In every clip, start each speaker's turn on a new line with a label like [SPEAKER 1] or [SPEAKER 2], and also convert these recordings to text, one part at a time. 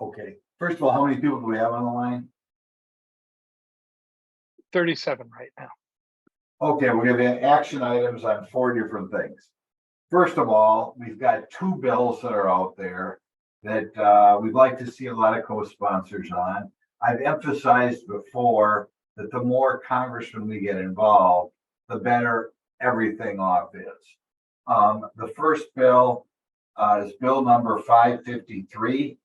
[SPEAKER 1] Okay, first of all, how many people do we have on the line?
[SPEAKER 2] 37 right now.
[SPEAKER 1] Okay, we're gonna have action items on 4 different things. First of all, we've got 2 bills that are out there that we'd like to see a lot of co-sponsors on. I've emphasized before that the more congressmen we get involved, the better everything off is. The first bill is bill number 553,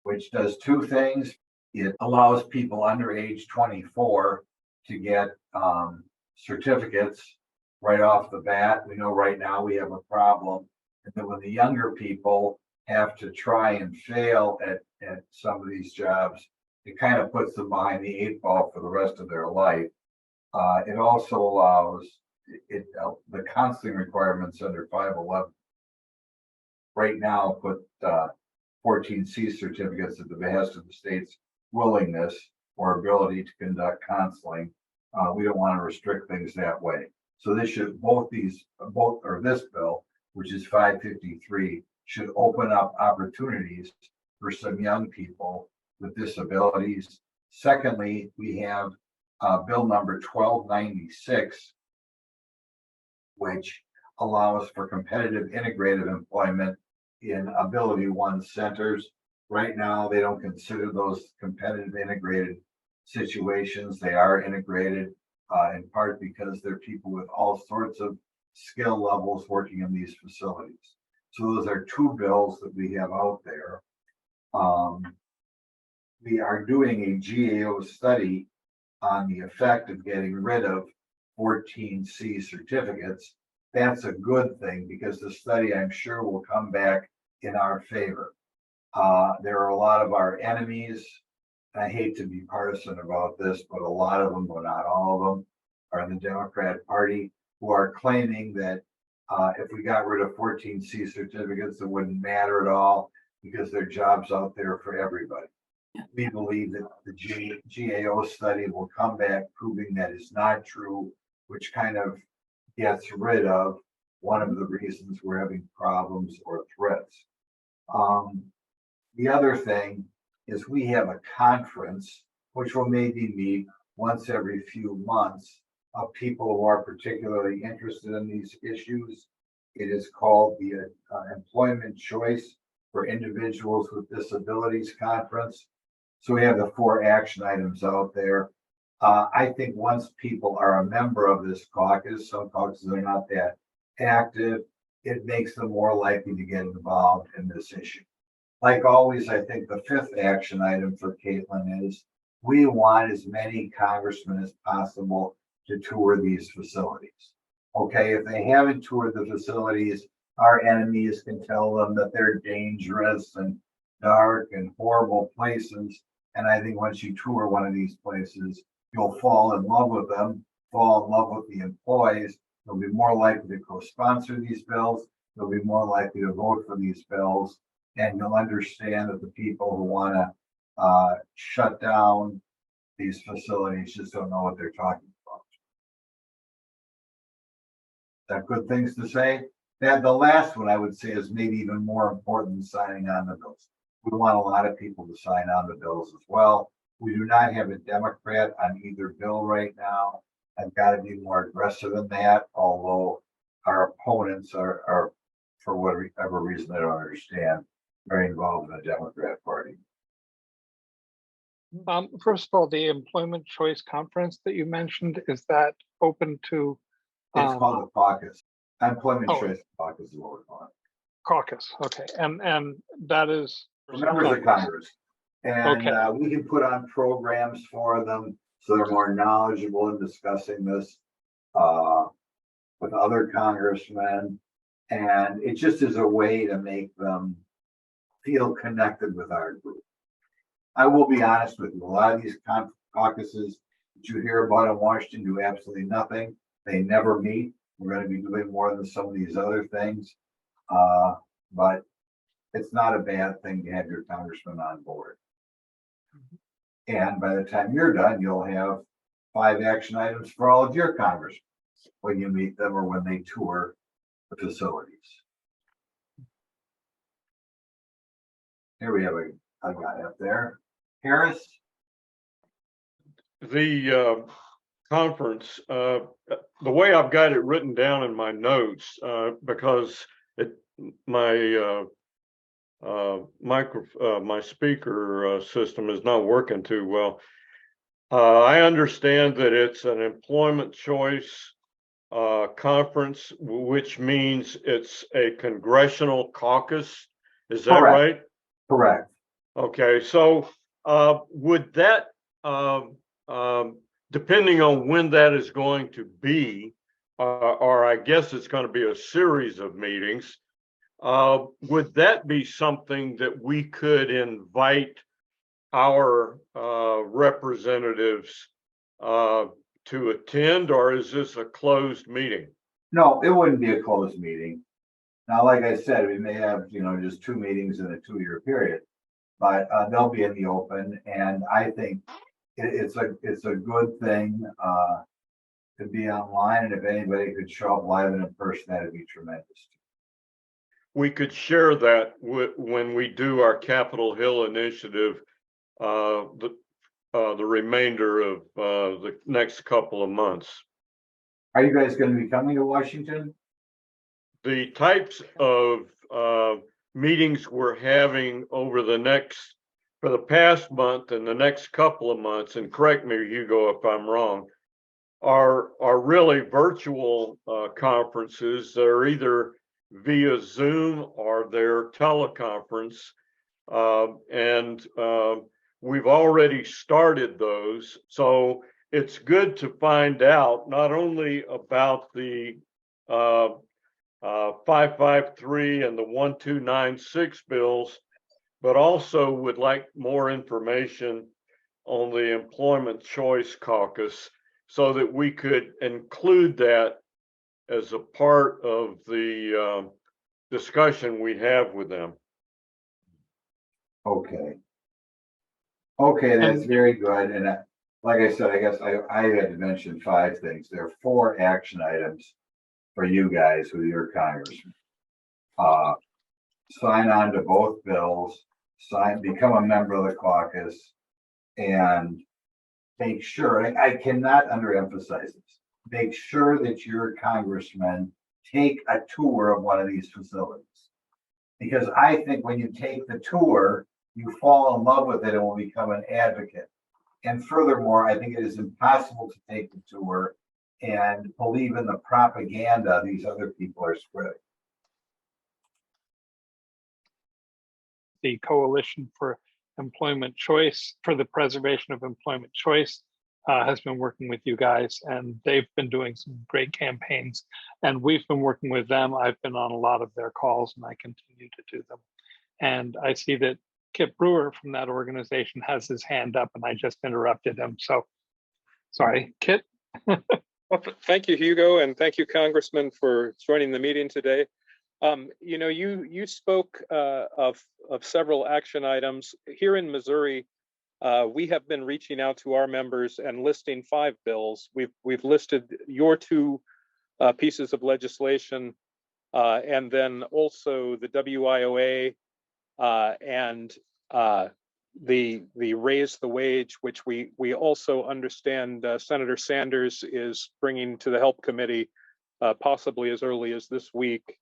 [SPEAKER 1] which does 2 things. It allows people under age 24 to get certificates right off the bat. We know right now we have a problem. And then when the younger people have to try and fail at some of these jobs, it kind of puts them behind the 8 ball for the rest of their life. It also allows the counseling requirements under 511 right now put 14C certificates at the behest of the state's willingness or ability to conduct counseling. We don't want to restrict things that way. So this bill, which is 553, should open up opportunities for some young people with disabilities. Secondly, we have bill number 1296, which allows for competitive integrated employment in Ability One centers. Right now, they don't consider those competitive integrated situations. They are integrated in part because they're people with all sorts of skill levels working in these facilities. So those are 2 bills that we have out there. We are doing a GAO study on the effect of getting rid of 14C certificates. That's a good thing because the study, I'm sure, will come back in our favor. There are a lot of our enemies. I hate to be partisan about this, but a lot of them, but not all of them, are in the Democrat Party, who are claiming that if we got rid of 14C certificates, it wouldn't matter at all because there are jobs out there for everybody. We believe that the GAO study will come back proving that is not true, which kind of gets rid of one of the reasons we're having problems or threats. The other thing is we have a conference, which will maybe meet once every few months, of people who are particularly interested in these issues. It is called the Employment Choice for Individuals with Disabilities Conference. So we have the 4 action items out there. I think once people are a member of this caucus, some caucuses are not that active, it makes them more likely to get involved in this issue. Like always, I think the 5th action item for Caitlin is we want as many congressmen as possible to tour these facilities. Okay, if they haven't toured the facilities, our enemies can tell them that they're dangerous and dark and horrible places. And I think once you tour one of these places, you'll fall in love with them, fall in love with the employees. You'll be more likely to co-sponsor these bills. You'll be more likely to vote for these bills. And you'll understand that the people who want to shut down these facilities just don't know what they're talking about. Is that good things to say? That the last one I would say is maybe even more important than signing on the bills. We want a lot of people to sign on the bills as well. We do not have a Democrat on either bill right now. I've got to be more aggressive in that, although our opponents are for whatever reason I don't understand, very involved in the Democrat Party.
[SPEAKER 2] First of all, the Employment Choice Conference that you mentioned, is that open to?
[SPEAKER 1] It's called the caucus. Employment Choice Caucus is what we're calling it.
[SPEAKER 2] Caucus, okay, and that is
[SPEAKER 1] members of Congress, and we can put on programs for them so they're more knowledgeable in discussing this with other congressmen, and it just is a way to make them feel connected with our group. I will be honest with you, a lot of these caucuses that you hear about in Washington do absolutely nothing. They never meet. We're going to be doing more than some of these other things, but it's not a bad thing to have your congressman on board. And by the time you're done, you'll have 5 action items for all of your congressmen when you meet them or when they tour the facilities. Here we have I got it up there. Harris?
[SPEAKER 3] The conference, the way I've got it written down in my notes, because my my speaker system is not working too well. I understand that it's an employment choice conference, which means it's a congressional caucus. Is that
[SPEAKER 1] Correct.
[SPEAKER 3] right?
[SPEAKER 1] Correct.
[SPEAKER 3] Okay, so would that, depending on when that is going to be, or I guess it's going to be a series of meetings, would that be something that we could invite our representatives to attend, or is this a closed meeting?
[SPEAKER 1] No, it wouldn't be a closed meeting. Now, like I said, we may have, just 2 meetings in a 2-year period, but they'll be in the open, and I think it's a good thing to be online, and if anybody could show up live and in person, that'd be tremendous.
[SPEAKER 3] We could share that when we do our Capitol Hill initiative, the remainder of the next couple of months.
[SPEAKER 1] Are you guys going to be coming to Washington?
[SPEAKER 3] The types of meetings we're having over for the past month and the next couple of months, and correct me, Hugo, if I'm wrong, are really virtual conferences. They're either via Zoom or they're teleconference, and we've already started those. So it's good to find out not only about the 553 and the 1296 bills, but also would like more information on the Employment Choice Caucus so that we could include that as a part of the discussion we have with them.
[SPEAKER 1] Okay. Okay, that's very good. And like I said, I guess I had to mention 5 things. There are 4 action items for you guys with your congressman. Sign on to both bills, become a member of the caucus, and make sure, I cannot underemphasize this, make sure that your congressmen take a tour of one of these facilities. Because I think when you take the tour, you fall in love with it and will become an advocate. And furthermore, I think it is impossible to take the tour and believe in the propaganda these other people are spreading.
[SPEAKER 2] The Coalition for Employment Choice, for the Preservation of Employment Choice, has been working with you guys, and they've been doing some great campaigns, and we've been working with them. I've been on a lot of their calls, and I continue to do them. And I see that Kip Brewer from that organization has his hand up, and I just interrupted him. So, sorry, Kit.
[SPEAKER 4] Well, thank you, Hugo, and thank you, Congressman, for joining the meeting today. You spoke of several action items. Here in Missouri, we have been reaching out to our members and listing 5 bills. We've listed your 2 pieces of legislation, and then also the WIOA and the raise the wage, which we also understand Senator Sanders is bringing to the Help Committee possibly as early as this week.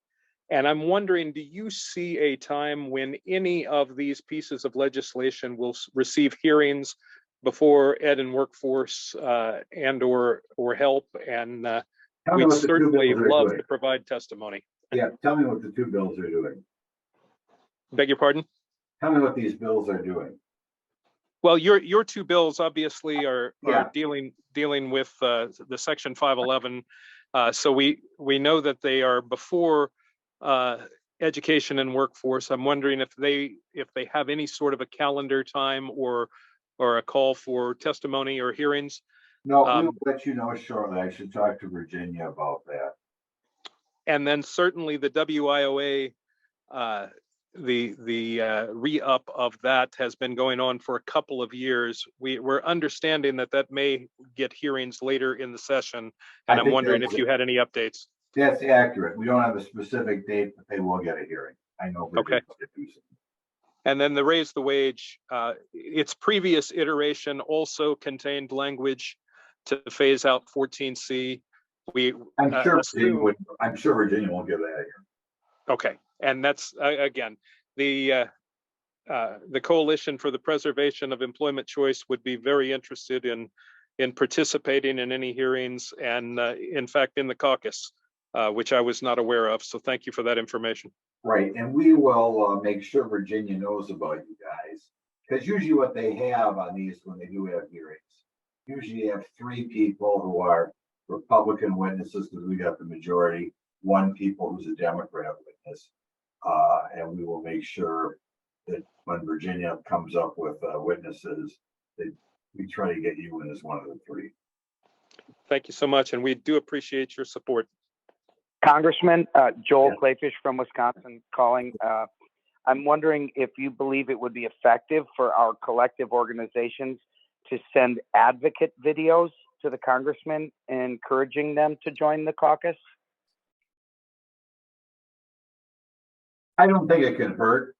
[SPEAKER 4] And I'm wondering, do you see a time when any of these pieces of legislation will receive hearings before Ed and Workforce and or Help? And we'd certainly love to provide testimony.
[SPEAKER 1] Yeah, tell me what the 2 bills are doing.
[SPEAKER 4] Beg your pardon?
[SPEAKER 1] Tell me what these bills are doing.
[SPEAKER 4] Well, your 2 bills obviously are dealing with the Section 511. So we know that they are before Education and Workforce. I'm wondering if they have any sort of a calendar time or a call for testimony or hearings.
[SPEAKER 1] No, we'll let you know shortly. I should talk to Virginia about that.
[SPEAKER 4] And then certainly the WIOA, the re-up of that has been going on for a couple of years. We're understanding that may get hearings later in the session, and I'm wondering if you had any updates.
[SPEAKER 1] That's accurate. We don't have a specific date, but they will get a hearing. I know.
[SPEAKER 4] Okay. And then the raise the wage, its previous iteration also contained language to phase out 14C. We
[SPEAKER 1] I'm sure Virginia
[SPEAKER 4] assume,
[SPEAKER 1] I'm sure Virginia won't give that here.
[SPEAKER 4] okay, and that's again, the Coalition for the Preservation of Employment Choice would be very interested in participating in any hearings and in fact in the caucus, which I was not aware of. So thank you for that information.
[SPEAKER 1] Right, and we will make sure Virginia knows about you guys. Because usually what they have on these, when they do have hearings, usually you have 3 people who are Republican witnesses, because we got the majority, 1 people who's a Democrat witness. And we will make sure that when Virginia comes up with witnesses, that we try to get you in as one of the 3.
[SPEAKER 4] Thank you so much, and we do appreciate your support.
[SPEAKER 5] Congressman, Joel
[SPEAKER 1] Yeah.
[SPEAKER 5] Clayfish from Wisconsin calling. I'm wondering if you believe it would be effective for our collective organizations to send advocate videos to the congressman, encouraging them to join the caucus?
[SPEAKER 1] I don't think it can hurt.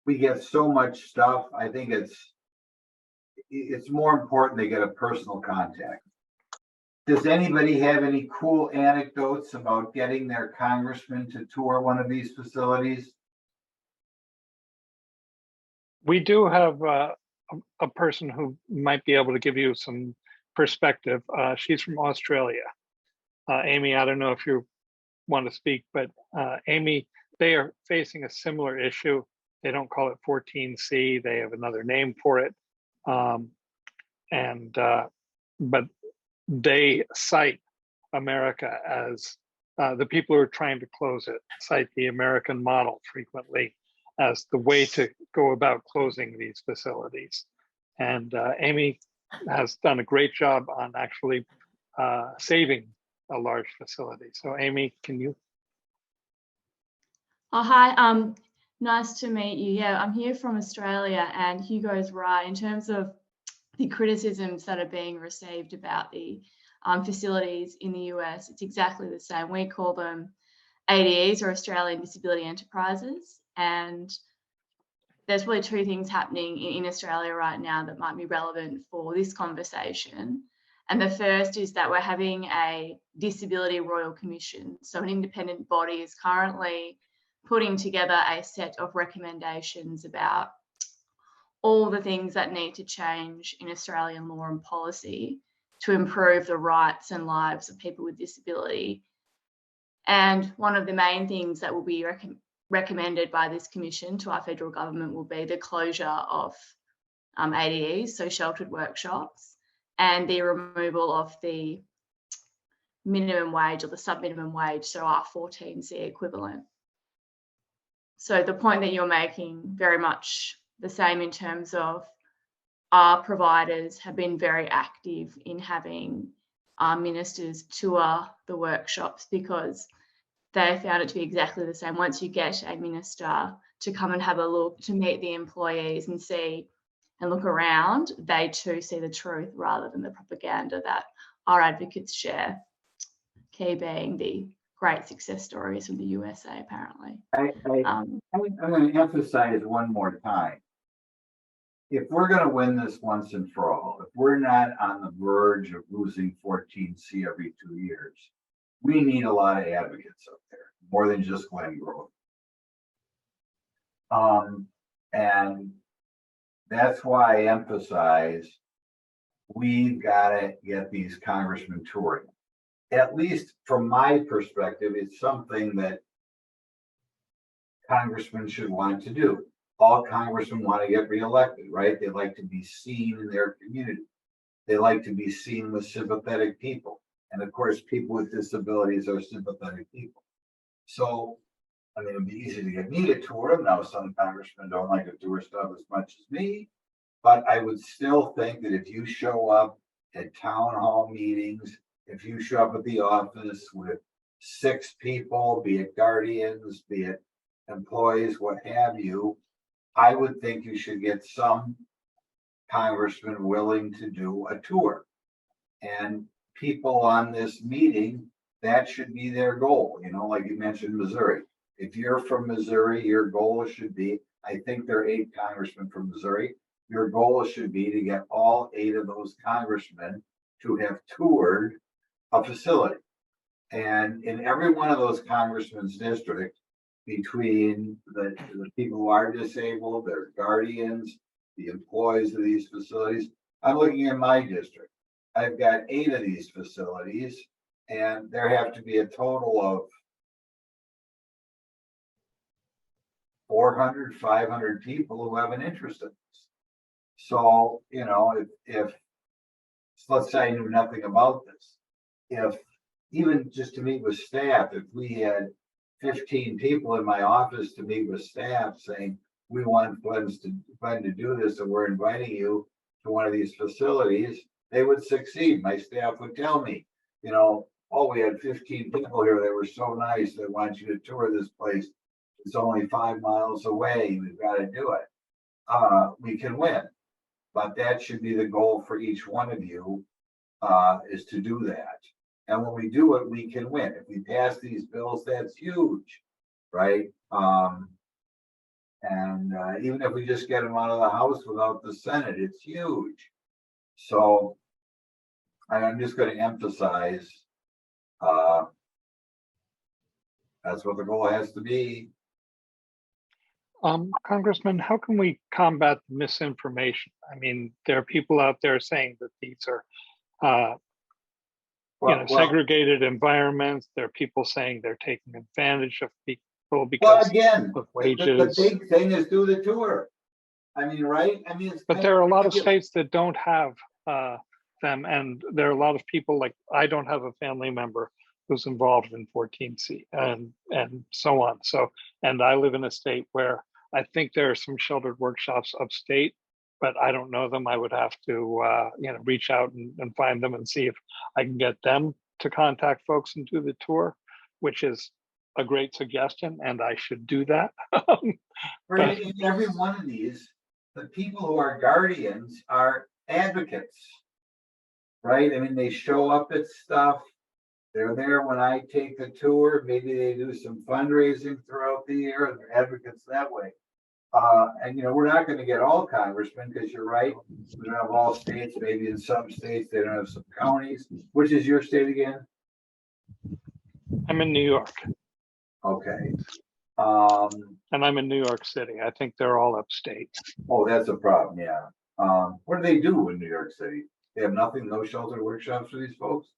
[SPEAKER 1] We get so much stuff. I think it's more important they get a personal contact. Does anybody have any cool anecdotes about getting their congressman to tour one of these facilities?
[SPEAKER 2] We do have a person who might be able to give you some perspective. She's from Australia. Amy, I don't know if you want to speak, but Amy, they are facing a similar issue. They don't call it 14C. They have another name for it. But they cite America as the people who are trying to close it, cite the American model frequently as the way to go about closing these facilities. And Amy has done a great job on actually saving a large facility. So Amy, can you?
[SPEAKER 6] Oh, hi. Nice to meet you. Yeah, I'm here from Australia, and Hugo's right in terms of the criticisms that are being received about the facilities in the US. It's exactly the same. We call them ADEs, or Australian Disability Enterprises, and there's really 2 things happening in Australia right now that might be relevant for this conversation. And the first is that we're having a Disability Royal Commission. So an independent body is currently putting together a set of recommendations about all the things that need to change in Australian law and policy to improve the rights and lives of people with disability. And one of the main things that will be recommended by this commission to our federal government will be the closure of ADEs, so sheltered workshops, and the removal of the minimum wage or the sub-minimum wage, so our 14C equivalent. So the point that you're making, very much the same in terms of our providers have been very active in having our ministers tour the workshops, because they found it to be exactly the same. Once you get a minister to come and have a look, to meet the employees and see and look around, they too see the truth rather than the propaganda that our advocates share. Key being the great success stories from the USA, apparently.
[SPEAKER 1] I'm going to emphasize one more time. If we're going to win this once and for all, if we're not on the verge of losing 14C every 2 years, we need a lot of advocates up there, more than just Glenn Grothman. And that's why I emphasize we've got to get these congressmen touring. At least from my perspective, it's something that congressmen should want to do. All congressmen want to get reelected, right? They like to be seen in their community. They like to be seen with sympathetic people. And of course, people with disabilities are sympathetic people. So, I mean, it'd be easy to get me to tour them. Now, some congressmen don't like to tour stuff as much as me, but I would still think that if you show up at town hall meetings, if you show up at the office with 6 people, be it guardians, be it employees, what have you, I would think you should get some congressman willing to do a tour. And people on this meeting, that should be their goal. You know, like you mentioned, Missouri. If you're from Missouri, your goal should be, I think there are 8 congressmen from Missouri. Your goal should be to get all 8 of those congressmen to have toured a facility. And in every one of those congressmen's district, between the people who are disabled, their guardians, the employees of these facilities, I'm looking at my district. I've got 8 of these facilities, and there have to be a total of 400, 500 people who have an interest in this. So, you know, if let's say I knew nothing about this, if even just to meet with staff, if we had 15 people in my office to meet with staff saying, we want Glenn to do this, and we're inviting you to one of these facilities, they would succeed. My staff would tell me, you know, oh, we had 15 people here. They were so nice. They want you to tour this place. It's only 5 miles away. We've got to do it. We can win. But that should be the goal for each one of you, is to do that. And when we do it, we can win. If we pass these bills, that's huge, right? Even if we just get them out of the House without the Senate, it's huge. So I'm just going to emphasize that's what the goal has to be.
[SPEAKER 2] Congressman, how can we combat misinformation? I mean, there are people out there saying that these are segregated environments. There are people saying they're taking advantage of people because of wages.
[SPEAKER 1] The big thing is do the tour. I mean, right? I mean,
[SPEAKER 2] but there are a lot of states that don't have them, and there are a lot of people, like I don't have a family member who's involved in 14C and so on. So, and I live in a state where I think there are some sheltered workshops upstate, but I don't know them. I would have to, reach out and find them and see if I can get them to contact folks and do the tour, which is a great suggestion, and I should do that.
[SPEAKER 1] Right, in every one of these, the people who are guardians are advocates, right? I mean, they show up at stuff. They're there when I take the tour. Maybe they do some fundraising throughout the year. They're advocates that way. And we're not going to get all congressmen, because you're right. We don't have all states. Maybe in some states they don't have some counties. Which is your state again?
[SPEAKER 2] I'm in New York.
[SPEAKER 1] Okay.
[SPEAKER 2] And I'm in New York City. I think they're all upstate.
[SPEAKER 1] Oh, that's a problem. Yeah. What do they do in New York City? They have nothing, no shelter workshops for these folks?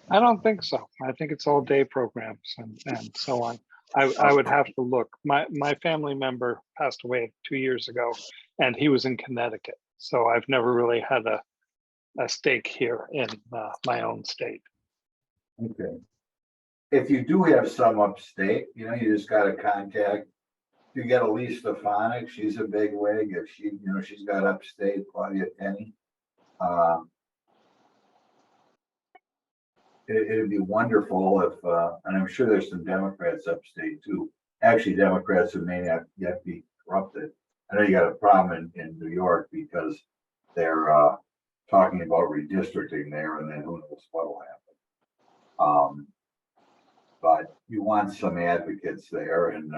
[SPEAKER 2] I don't think so. I think it's all day programs and so on. I would have to look. My family member passed away 2 years ago, and he was in Connecticut. So I've never really had a stake here in my own state.
[SPEAKER 1] Okay. If you do have some upstate, you just got to contact. You get Elise Stefanik, she's a big wig. If she's got upstate, Claudia Tenney. It'd be wonderful if, and I'm sure there's some Democrats upstate too. Actually, Democrats who may not yet be corrupted. I know you got a problem in New York because they're talking about redistricting there, and then who knows what will happen. But you want some advocates there, and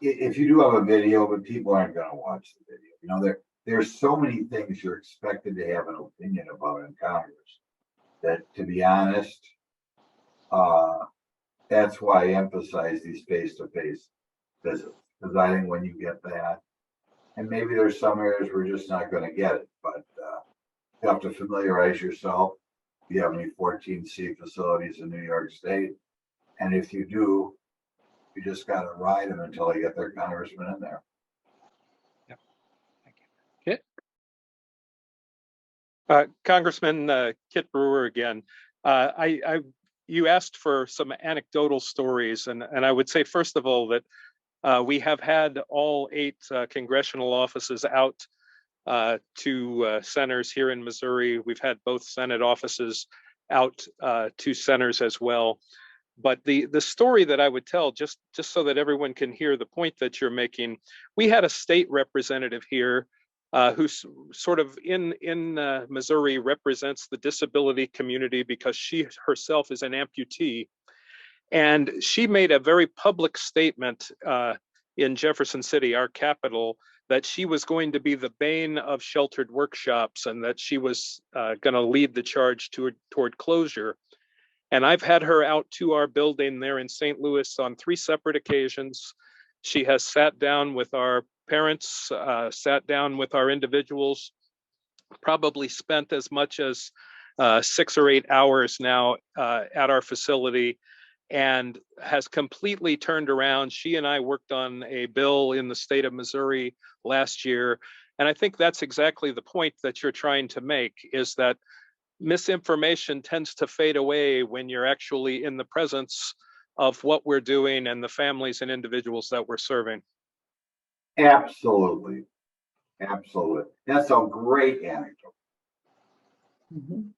[SPEAKER 1] if you do have a video, but people aren't going to watch the video, there's so many things you're expected to have an opinion about in Congress that, to be honest, that's why I emphasize these face-to-face visits, because I think when you get that, and maybe there's some areas we're just not going to get it, but you have to familiarize yourself. If you have any 14C facilities in New York State, and if you do, you just got to ride them until they get their congressman in there.
[SPEAKER 2] Yep. Thank you.
[SPEAKER 4] Kit? Congressman Kit Brewer again. You asked for some anecdotal stories, and I would say, first of all, that we have had all 8 congressional offices out to centers here in Missouri. We've had both Senate offices out to centers as well. But the story that I would tell, just so that everyone can hear the point that you're making, we had a state representative here who sort of in Missouri represents the disability community because she herself is an amputee. And she made a very public statement in Jefferson City, our capital, that she was going to be the bane of sheltered workshops and that she was going to lead the charge toward closure. And I've had her out to our building there in St. Louis on 3 separate occasions. She has sat down with our parents, sat down with our individuals, probably spent as much as 6 or 8 hours now at our facility, and has completely turned around. She and I worked on a bill in the state of Missouri last year. And I think that's exactly the point that you're trying to make, is that misinformation tends to fade away when you're actually in the presence of what we're doing and the families and individuals that we're serving.
[SPEAKER 1] Absolutely. Absolutely. That's a great anecdote.
[SPEAKER 6] Mhm.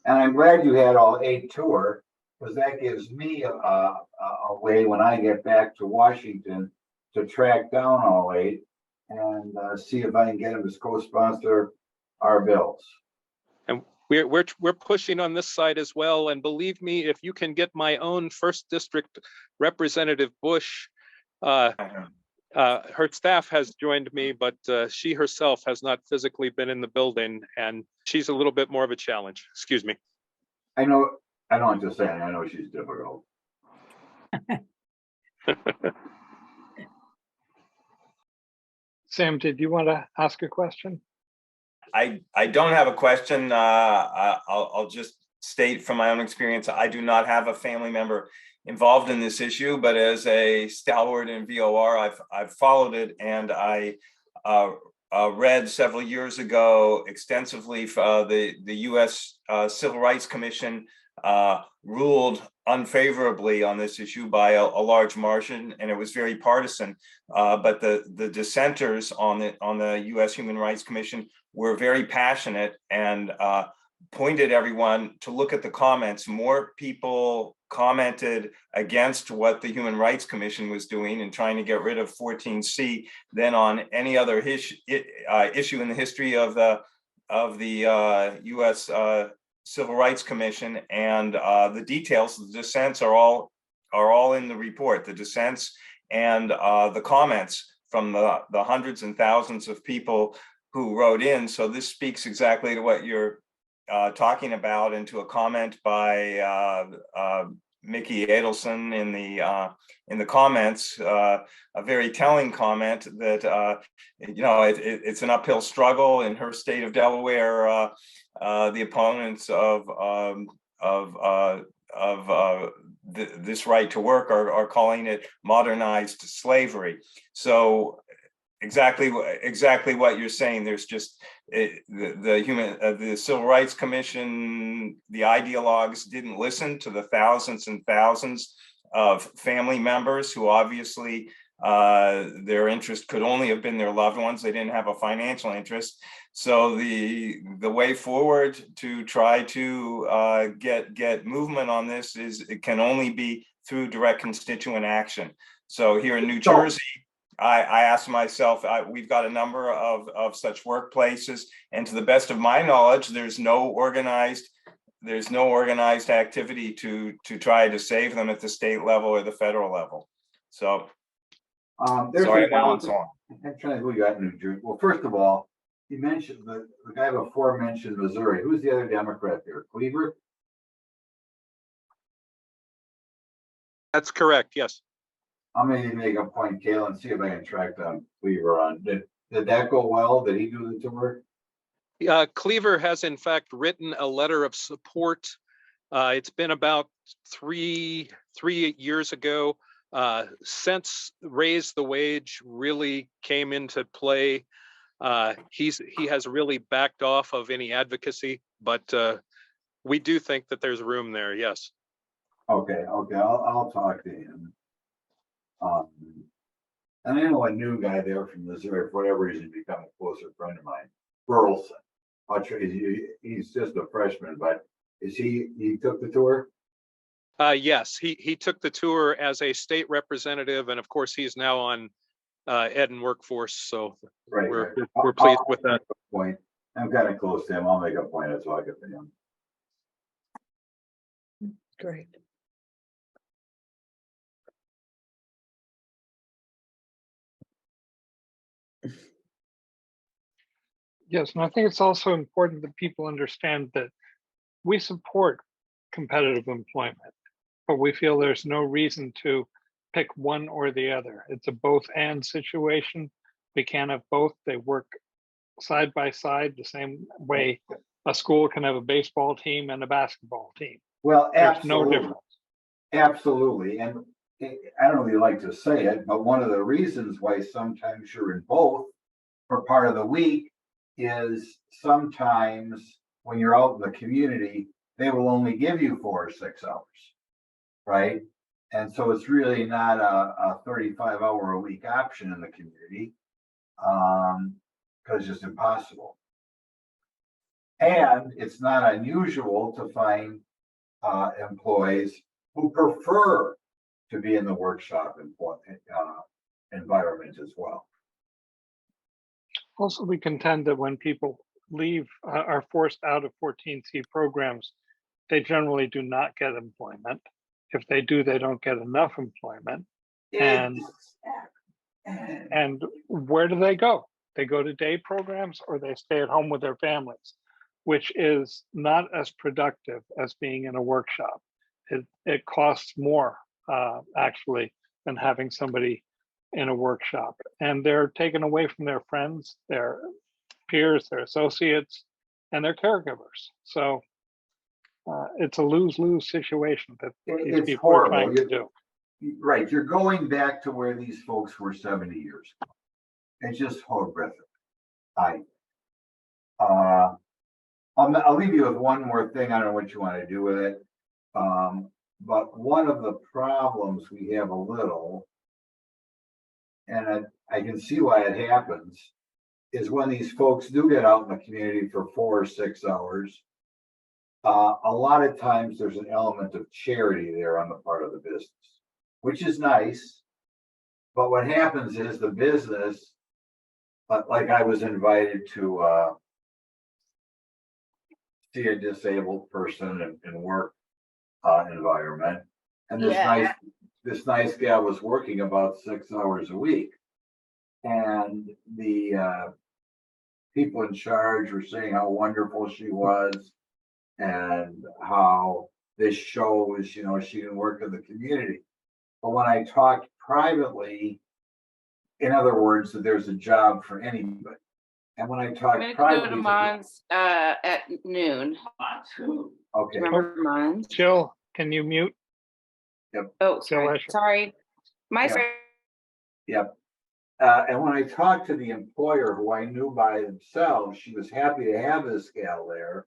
[SPEAKER 1] And I'm glad you had all 8 tour, because that gives me a way when I get back to Washington to track down all 8 and see if I can get them to co-sponsor our bills.
[SPEAKER 4] And we're pushing on this side as well. And believe me, if you can get my own 1st District Representative Bush, her staff has joined me, but she herself has not physically been in the building, and she's a little bit more of a challenge. Excuse me.
[SPEAKER 1] I know, I don't have to say, I know she's difficult.
[SPEAKER 2] Sam, did you want to ask a question?
[SPEAKER 7] I don't have a question. I'll just state from my own experience, I do not have a family member involved in this issue, but as a stalwart in VOR, I've followed it, and I read several years ago extensively. The U.S. Civil Rights Commission ruled unfavorably on this issue by a large margin, and it was very partisan. But the dissenters on the U.S. Human Rights Commission were very passionate and pointed everyone to look at the comments. More people commented against what the Human Rights Commission was doing and trying to get rid of 14C than on any other issue in the history of the U.S. Civil Rights Commission. And the details, the dissents are all in the report. The dissents and the comments from the hundreds and thousands of people who wrote in. So this speaks exactly to what you're talking about, and to a comment by Mickey Adelson in the comments, a very telling comment that it's an uphill struggle in her state of Delaware. The opponents of this right to work are calling it modernized slavery. So exactly what you're saying. There's just the Civil Rights Commission, the ideologues didn't listen to the thousands and thousands of family members who obviously their interest could only have been their loved ones. They didn't have a financial interest. So the way forward to try to get movement on this it can only be through direct constituent action. So here in New Jersey, I asked myself, we've got a number of such workplaces, and to the best of my knowledge, there's no organized activity to try to save them at the state level or the federal level. So sorry, Alan.
[SPEAKER 1] I'm trying to who you got in New Jersey. Well, first of all, you mentioned the guy before mentioned Missouri. Who's the other Democrat there? Cleaver?
[SPEAKER 4] That's correct. Yes.
[SPEAKER 1] I'm going to make a point, Kayla, and see if I can track down Cleaver on. Did that go well? Did he do the tour?
[SPEAKER 4] Cleaver has in fact written a letter of support. It's been about three years ago since Raise the Wage really came into play. He has really backed off of any advocacy, but we do think that there's room there. Yes.
[SPEAKER 1] Okay. I'll talk to him. And I know a new guy there from Missouri, for whatever reason, become a closer friend of mine, Burleson. He's just a freshman, but he took the tour?
[SPEAKER 4] Yes, he took the tour as a state representative, and of course he's now on Ed and Workforce. So we're pleased with that.
[SPEAKER 1] Point. I'm kind of close to him. I'll make a point of talking to him.
[SPEAKER 8] Great.
[SPEAKER 2] Yes, and I think it's also important that people understand that we support competitive employment, but we feel there's no reason to pick one or the other. It's a both and situation. We can't have both. They work side by side the same way a school can have a baseball team and a basketball team.
[SPEAKER 1] Well,
[SPEAKER 2] There's no
[SPEAKER 1] absolutely,
[SPEAKER 2] difference.
[SPEAKER 1] absolutely. And I don't really like to say it, but one of the reasons why sometimes you're in both for part of the week is sometimes when you're out in the community, they will only give you 4 or 6 hours, right? And so it's really not a 35-hour a week option in the community, because it's just impossible. And it's not unusual to find employees who prefer to be in the workshop environment as well.
[SPEAKER 2] Also, we contend that when people leave, are forced out of 14C programs, they generally do not get employment. If they do, they don't get enough employment. And where do they go? They go to day programs or they stay at home with their families, which is not as productive as being in a workshop. It costs more actually than having somebody in a workshop, and they're taken away from their friends, their peers, their associates, and their caregivers. So it's a lose-lose situation that these
[SPEAKER 1] It's
[SPEAKER 2] people are trying
[SPEAKER 1] horrible.
[SPEAKER 2] to do.
[SPEAKER 1] Right, you're going back to where these folks were 70 years ago. It's just horrific. I'll leave you with one more thing. I don't know what you want to do with it. But one of the problems we have a little, and I can see why it happens, is when these folks do get out in the community for 4 or 6 hours, a lot of times there's an element of charity there on the part of the business, which is nice. But what happens is the business, like I was invited to see a disabled person in work environment, and this nice gal was working about 6 hours a week, and the people in charge were saying how wonderful she was and how this shows, you know, she can work in the community. But when I talked privately, in other words, that there's a job for anybody. And when I
[SPEAKER 8] I'm
[SPEAKER 1] talk
[SPEAKER 8] gonna go to
[SPEAKER 1] privately,
[SPEAKER 8] Mons at noon.
[SPEAKER 1] okay,
[SPEAKER 8] Remember Mons?
[SPEAKER 2] Jill, can you mute?
[SPEAKER 8] Oh, sorry,
[SPEAKER 2] Asher.
[SPEAKER 8] sorry. My
[SPEAKER 1] Yeah.
[SPEAKER 8] friend.
[SPEAKER 1] yep. And when I talked to the employer, who I knew by themselves, she was happy to have this gal there,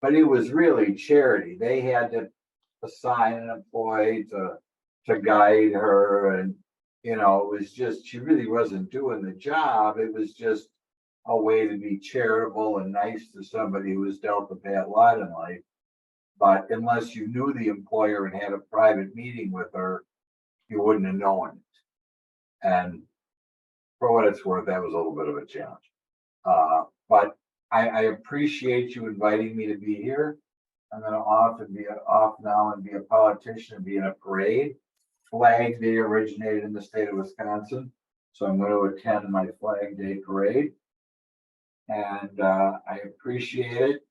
[SPEAKER 1] but it was really charity. They had to assign an employee to guide her, and you know, it was just, she really wasn't doing the job. It was just a way to be charitable and nice to somebody who was dealt a bad lot in life. But unless you knew the employer and had a private meeting with her, you wouldn't have known it. And for what it's worth, that was a little bit of a challenge. But I appreciate you inviting me to be here. I'm gonna be off now and be a politician and be in a parade. Flag Day originated in the state of Wisconsin, so I'm going to attend my Flag Day parade. And I appreciate it.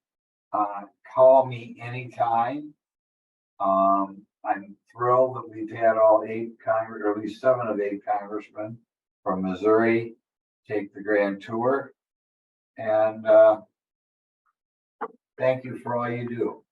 [SPEAKER 1] Call me anytime. I'm thrilled that we've had all 8 Congress, or at least 7 of 8 congressmen from Missouri take the grand tour. And thank you for all you do.